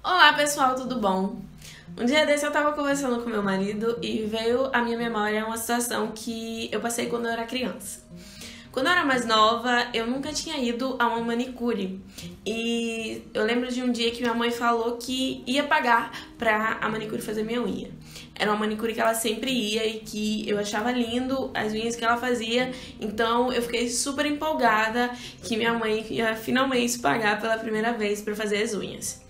Olá pessoal, tudo bom? Um dia desse eu tava conversando com meu marido e veio à minha memória uma situação que eu passei quando eu era criança. Quando eu era mais nova, eu nunca tinha ido a uma manicure. E eu lembro de um dia que minha mãe falou que ia pagar pra a manicure fazer minha unha. Era uma manicure que ela sempre ia e que eu achava lindo as unhas que ela fazia. Então eu fiquei super empolgada que minha mãe ia finalmente pagar pela primeira vez pra fazer as unhas.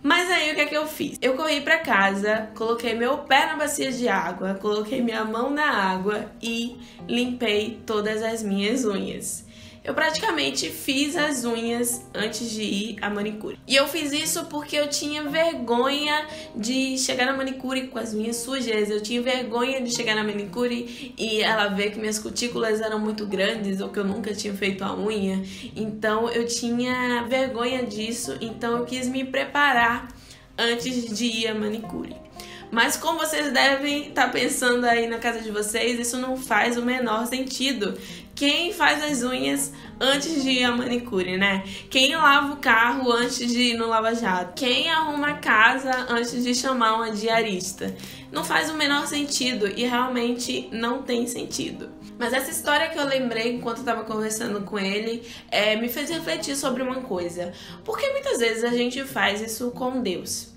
Mas aí o que é que eu fiz? Eu corri pra casa, coloquei meu pé na bacia de água, coloquei minha mão na água e limpei todas as minhas unhas. Eu praticamente fiz as unhas antes de ir à manicure. E eu fiz isso porque eu tinha vergonha de chegar na manicure com as unhas sujas. Eu tinha vergonha de chegar na manicure e ela ver que minhas cutículas eram muito grandes ou que eu nunca tinha feito a unha. Então eu tinha vergonha disso, então eu quis me preparar antes de ir à manicure. Mas como vocês devem estar pensando aí na casa de vocês, isso não faz o menor sentido. Quem faz as unhas antes de ir à manicure, né? Quem lava o carro antes de ir no lava-jato? Quem arruma a casa antes de chamar uma diarista? Não faz o menor sentido e realmente não tem sentido. Mas essa história que eu lembrei enquanto eu estava conversando com ele me fez refletir sobre uma coisa. Por que muitas vezes a gente faz isso com Deus?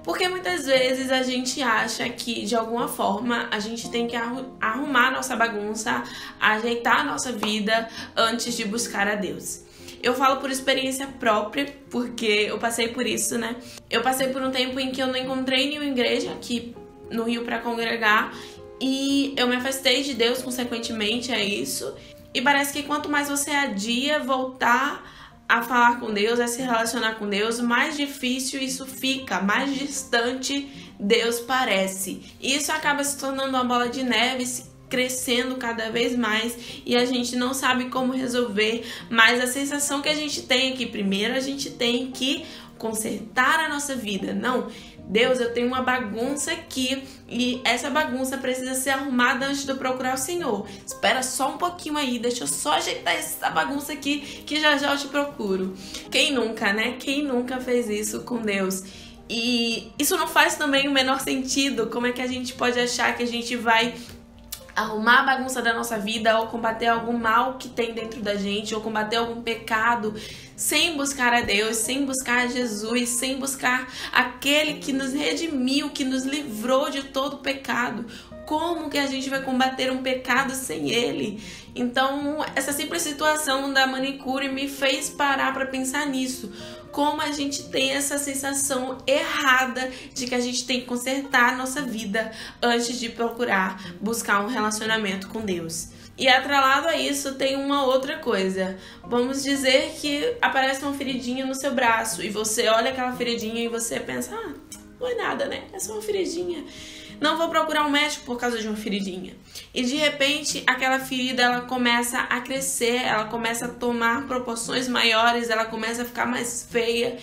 Porque muitas vezes a gente acha que, de alguma forma, a gente tem que arrumar a nossa bagunça, ajeitar a nossa vida antes de buscar a Deus. Eu falo por experiência própria, porque eu passei por isso, né? Eu passei por um tempo em que eu não encontrei nenhuma igreja aqui no Rio para congregar e eu me afastei de Deus, consequentemente, é isso. E parece que quanto mais você adia voltar a falar com Deus, a se relacionar com Deus, mais difícil isso fica, mais distante Deus parece. E isso acaba se tornando uma bola de neve, crescendo cada vez mais e a gente não sabe como resolver, mas a sensação que a gente tem é que primeiro a gente tem que consertar a nossa vida. Não, Deus, eu tenho uma bagunça aqui e essa bagunça precisa ser arrumada antes de eu procurar o Senhor. Espera só um pouquinho aí, deixa eu só ajeitar essa bagunça aqui que já já eu te procuro. Quem nunca, né? Quem nunca fez isso com Deus? E isso não faz também o menor sentido. Como é que a gente pode achar que a gente vai arrumar a bagunça da nossa vida ou combater algum mal que tem dentro da gente ou combater algum pecado sem buscar a Deus, sem buscar a Jesus, sem buscar aquele que nos redimiu, que nos livrou de todo pecado? Como que a gente vai combater um pecado sem ele? Então, essa simples situação da manicure me fez parar para pensar nisso. Como a gente tem essa sensação errada de que a gente tem que consertar a nossa vida antes de procurar buscar um relacionamento com Deus. E atrelado a isso tem uma outra coisa. Vamos dizer que aparece uma feridinha no seu braço e você olha aquela feridinha e você pensa, não é nada, né? É só uma feridinha. Não vou procurar um médico por causa de uma feridinha. E de repente aquela ferida ela começa a crescer, ela começa a tomar proporções maiores, ela começa a ficar mais feia.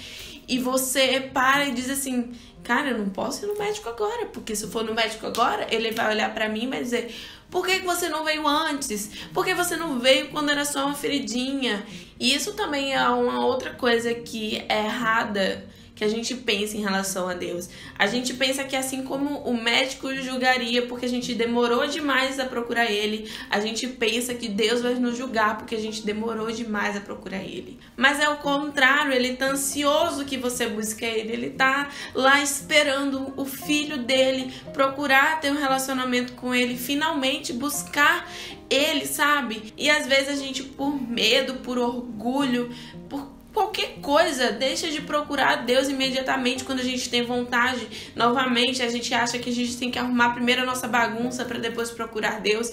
E você para e diz assim, cara, eu não posso ir no médico agora, porque se eu for no médico agora, ele vai olhar pra mim e vai dizer, por que você não veio antes? Por que você não veio quando era só uma feridinha? E isso também é uma outra coisa que é errada, que a gente pensa em relação a Deus. A gente pensa que assim como o médico julgaria porque a gente demorou demais a procurar ele, a gente pensa que Deus vai nos julgar porque a gente demorou demais a procurar ele. Mas é o contrário, ele tá ansioso que você busque ele, ele tá lá esperando o filho dele procurar ter um relacionamento com ele, finalmente buscar ele, sabe? E às vezes a gente, por medo, por orgulho, por qualquer coisa, deixa de procurar Deus imediatamente quando a gente tem vontade. Novamente, a gente acha que a gente tem que arrumar primeiro a nossa bagunça para depois procurar Deus.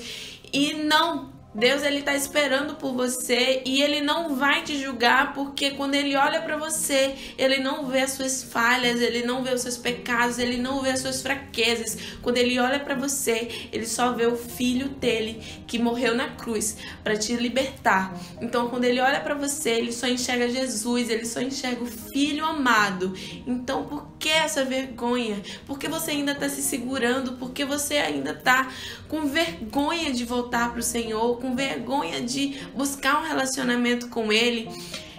E não, Deus ele tá esperando por você e ele não vai te julgar, porque quando ele olha para você, ele não vê as suas falhas, ele não vê os seus pecados, ele não vê as suas fraquezas. Quando ele olha para você, ele só vê o filho dele que morreu na cruz para te libertar. Então, quando ele olha para você, ele só enxerga Jesus, ele só enxerga o filho amado. Então, por que essa vergonha? Por que você ainda tá se segurando? Por que você ainda tá com vergonha de voltar pro Senhor, com vergonha de buscar um relacionamento com ele?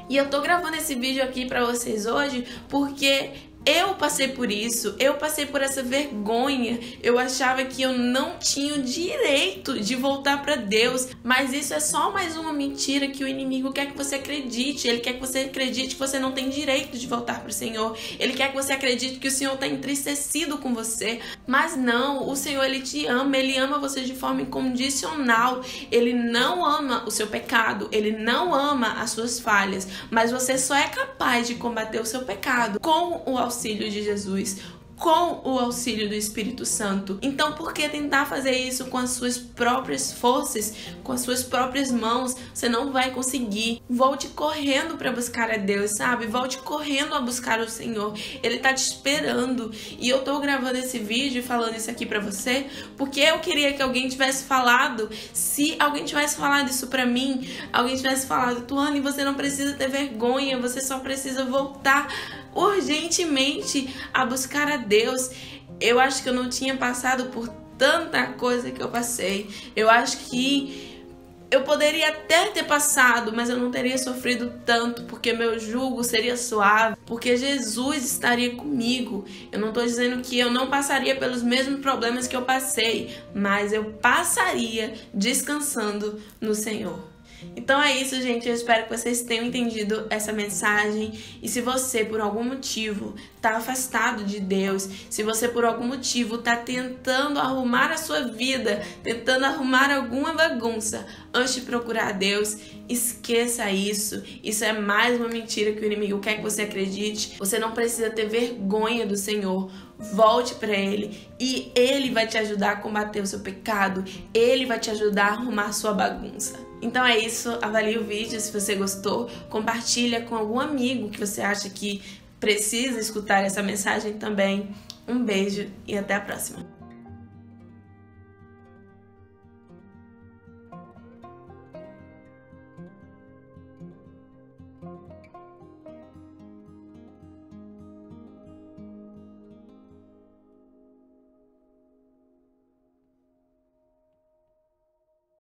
E eu tô gravando esse vídeo aqui pra vocês hoje porque Eu passei por isso, eu passei por essa vergonha. Eu achava que eu não tinha o direito de voltar para Deus, mas isso é só mais uma mentira que o inimigo quer que você acredite. Ele quer que você acredite que você não tem direito de voltar para o Senhor. Ele quer que você acredite que o Senhor está entristecido com você, mas não, o Senhor, Ele te ama, Ele ama você de forma incondicional. Ele não ama o seu pecado, Ele não ama as suas falhas, mas você só é capaz de combater o seu pecado com o auxílio de Jesus, com o auxílio do Espírito Santo. Então, por que tentar fazer isso com as suas próprias forças, com as suas próprias mãos? Você não vai conseguir. Volte correndo para buscar a Deus, sabe? Volte correndo a buscar o Senhor. Ele tá te esperando. E eu tô gravando esse vídeo e falando isso aqui para você porque eu queria que alguém tivesse falado. Se alguém tivesse falado isso para mim, alguém tivesse falado: Tuane, você não precisa ter vergonha, você só precisa voltar urgentemente a buscar a Deus. Eu acho que eu não tinha passado por tanta coisa que eu passei. Eu acho que eu poderia até ter passado, mas eu não teria sofrido tanto, porque meu jugo seria suave, porque Jesus estaria comigo. Eu não estou dizendo que eu não passaria pelos mesmos problemas que eu passei, mas eu passaria descansando no Senhor. Então é isso, gente. Eu espero que vocês tenham entendido essa mensagem. E se você, por algum motivo, está afastado de Deus, se você, por algum motivo, está tentando arrumar a sua vida, tentando arrumar alguma bagunça antes de procurar Deus, esqueça isso. Isso é mais uma mentira que o inimigo quer que você acredite. Você não precisa ter vergonha do Senhor. Volte para Ele e Ele vai te ajudar a combater o seu pecado. Ele vai te ajudar a arrumar a sua bagunça. Então é isso, avalie o vídeo se você gostou, compartilha com algum amigo que você acha que precisa escutar essa mensagem também. Um beijo e até a próxima.